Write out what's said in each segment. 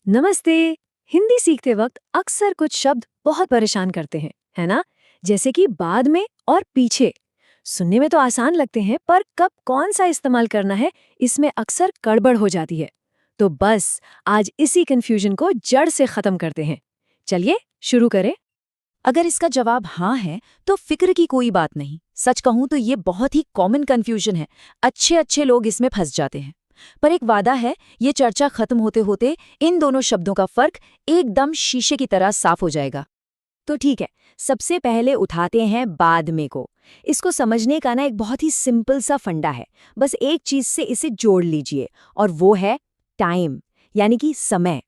नमस्ते। हिंदी सीखते वक्त अक्सर कुछ शब्द बहुत परेशान करते हैं, है ना? जैसे कि बाद में और पीछे। सुनने में तो आसान लगते हैं, पर कब कौन सा इस्तेमाल करना है, इसमें अक्सर गड़बड़ हो जाती है। तो बस आज इसी कंफ्यूजन को जड़ से खत्म करते हैं। चलिए शुरू करें। अगर इसका जवाब हाँ है तो फिक्र की कोई बात नहीं। सच कहूं तो ये बहुत ही कॉमन कंफ्यूजन है। अच्छे अच्छे लोग इसमें फंस जाते हैं। पर एक वादा है, ये चर्चा खत्म होते होते इन दोनों शब्दों का फर्क एकदम शीशे की तरह साफ हो जाएगा। तो ठीक है, सबसे पहले उठाते हैं बाद में को। इसको समझने का ना एक बहुत ही सिंपल सा फंडा है। बस एक चीज से इसे जोड़ लीजिए और वो है टाइम, यानी कि समय।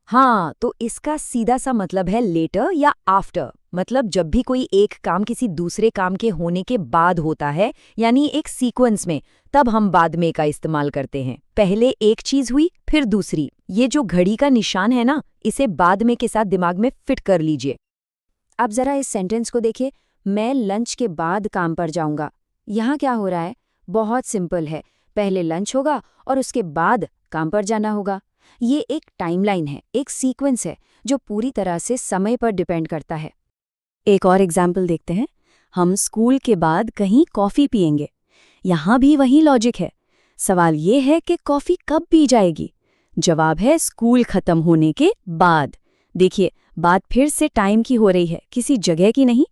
हाँ, तो इसका सीधा सा मतलब है लेटर या आफ्टर। मतलब जब भी कोई एक काम किसी दूसरे काम के होने के बाद होता है, यानी एक सीक्वेंस में, तब हम बाद में का इस्तेमाल करते हैं। पहले एक चीज हुई, फिर दूसरी। ये जो घड़ी का निशान है ना, इसे बाद में के साथ दिमाग में फिट कर लीजिए। अब जरा इस सेंटेंस को देखिए, मैं लंच के बाद काम पर जाऊंगा। यहाँ क्या हो रहा है? बहुत सिंपल है। पहले लंच होगा और उसके बाद काम पर जाना होगा। ये एक टाइमलाइन है, एक सीक्वेंस है जो पूरी तरह से समय पर डिपेंड करता है। एक और एग्जाम्पल देखते हैं। हम स्कूल के बाद कहीं कॉफ़ी पिएंगे। यहाँ भी वही लॉजिक है। सवाल ये है कि कॉफ़ी कब पी जाएगी? जवाब है स्कूल खत्म होने के बाद। देखिए, बात फिर से टाइम की हो रही है, किसी जगह की नहीं।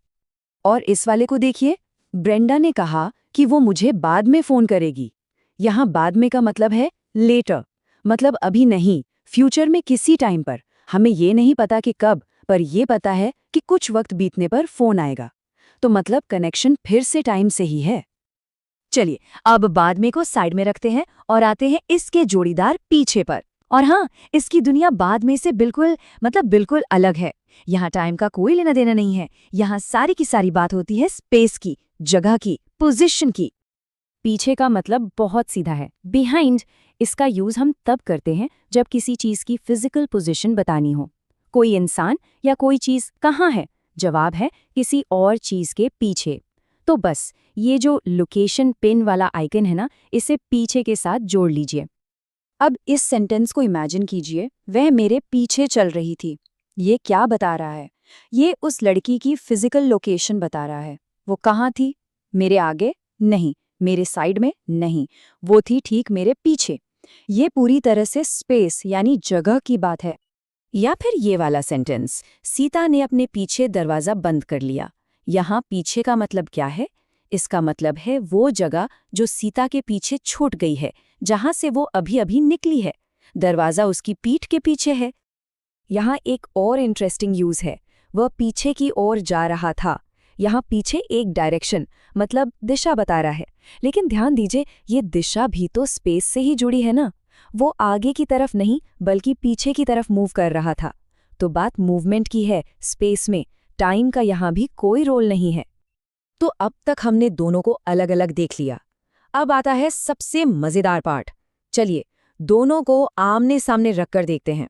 और इस वाले को देखिए, ब्रेंडा ने कहा कि वो मुझे बाद में फ़ोन करेगी। यहाँ बाद में का मतलब है लेटर, मतलब अभी नहीं, फ्यूचर में किसी टाइम पर। हमें ये नहीं पता कि कब, पर ये पता है कि कुछ वक्त बीतने पर फ़ोन आएगा। तो मतलब कनेक्शन फिर से टाइम से ही है। चलिए, अब बाद में को साइड में रखते हैं और आते हैं इसके जोड़ीदार पीछे पर। और हाँ, इसकी दुनिया बाद में से बिल्कुल अलग है। यहाँ टाइम का कोई लेना देना नहीं है। यहाँ सारी की सारी बात होती है स्पेस की, जगह की, पोजीशन की। पीछे का मतलब बहुत सीधा है, बिहाइंड। इसका यूज हम तब करते हैं जब किसी चीज की फिजिकल पोजीशन बतानी हो। कोई इंसान या कोई चीज कहाँ है? जवाब है किसी और चीज के पीछे। तो बस ये जो लोकेशन पिन वाला आइकन है ना, इसे पीछे के साथ जोड़ लीजिए। अब इस सेंटेंस को इमेजिन कीजिए, वह मेरे पीछे चल रही थी। ये क्या बता रहा है? ये उस लड़की की फिजिकल लोकेशन बता रहा है। वो कहाँ थी? मेरे आगे? नहीं। मेरे साइड में? नहीं। वो थी ठीक मेरे पीछे। ये पूरी तरह से स्पेस यानी जगह की बात है। या फिर ये वाला सेंटेंस, सीता ने अपने पीछे दरवाज़ा बंद कर लिया। यहाँ पीछे का मतलब क्या है? इसका मतलब है वो जगह जो सीता के पीछे छूट गई है, जहाँ से वो अभी अभी निकली है। दरवाज़ा उसकी पीठ के पीछे है। यहाँ एक और इंटरेस्टिंग यूज है, वह पीछे की ओर जा रहा था। यहाँ पीछे एक डायरेक्शन, मतलब दिशा बता रहा है। लेकिन ध्यान दीजिए, ये दिशा भी तो स्पेस से ही जुड़ी है ना। वो आगे की तरफ नहीं, बल्कि पीछे की तरफ मूव कर रहा था। तो बात मूवमेंट की है, स्पेस में। टाइम का यहाँ भी कोई रोल नहीं है। तो अब तक हमने दोनों को अलग अलग देख लिया। अब आता है सबसे मजेदार पार्ट। चलिए, दोनों को आमने सामने रखकर देखते हैं।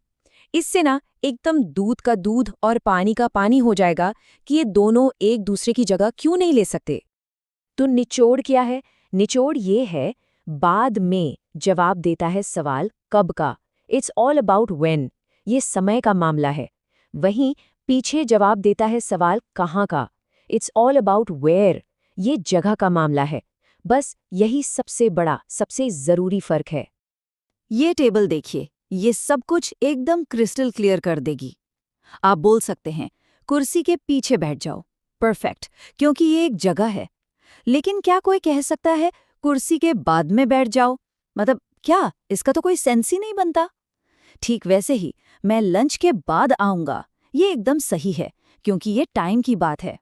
इससे ना एकदम दूध का दूध और पानी का पानी हो जाएगा कि ये दोनों एक दूसरे की जगह क्यों नहीं ले सकते। तो निचोड़ क्या है? निचोड़ ये है, बाद में जवाब देता है सवाल कब का। It's all about when. ये समय का मामला है। वहीं पीछे जवाब देता है सवाल कहाँ का। It's all about where. ये जगह का मामला है। बस यही सबसे बड़ा, सबसे जरूरी फर्क है। ये टेबल देखिए, ये सब कुछ एकदम क्रिस्टल क्लियर कर देगी। आप बोल सकते हैं कुर्सी के पीछे बैठ जाओ, परफेक्ट, क्योंकि ये एक जगह है। लेकिन क्या कोई कह सकता है कुर्सी के बाद में बैठ जाओ? मतलब क्या इसका तो कोई सेंस ही नहीं बनता। ठीक वैसे ही मैं लंच के बाद आऊंगा, ये एकदम सही है, क्योंकि ये टाइम की बात है।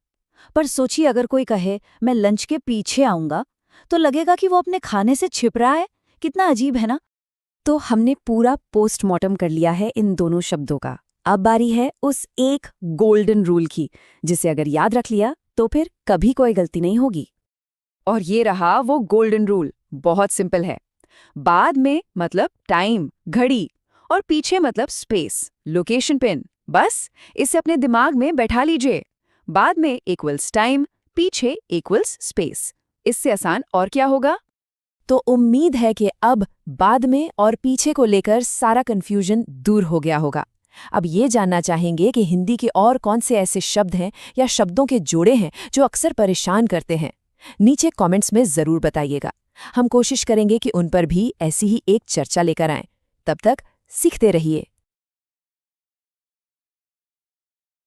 पर सोचिए, अगर कोई कहे मैं लंच के पीछे आऊंगा, तो लगेगा कि वो अपने खाने से छिप रहा है। कितना अजीब है ना। तो हमने पूरा पोस्टमार्टम कर लिया है इन दोनों शब्दों का। अब बारी है उस एक गोल्डन रूल की, जिसे अगर याद रख लिया तो फिर कभी कोई गलती नहीं होगी। और ये रहा वो गोल्डन रूल। बहुत सिंपल है। बाद में मतलब टाइम, घड़ी, और पीछे मतलब स्पेस, लोकेशन पिन। बस इसे अपने दिमाग में बैठा लीजिए। बाद में इक्वल्स टाइम, पीछे इक्वल्स स्पेस। इससे आसान और क्या होगा? तो उम्मीद है कि अब बाद में और पीछे को लेकर सारा कन्फ्यूजन दूर हो गया होगा। अब ये जानना चाहेंगे कि हिंदी के और कौन से ऐसे शब्द हैं या शब्दों के जोड़े हैं जो अक्सर परेशान करते हैं। नीचे कमेंट्स में ज़रूर बताइएगा। हम कोशिश करेंगे कि उन पर भी ऐसी ही एक चर्चा लेकर आएं। तब तक सीखते रहिए।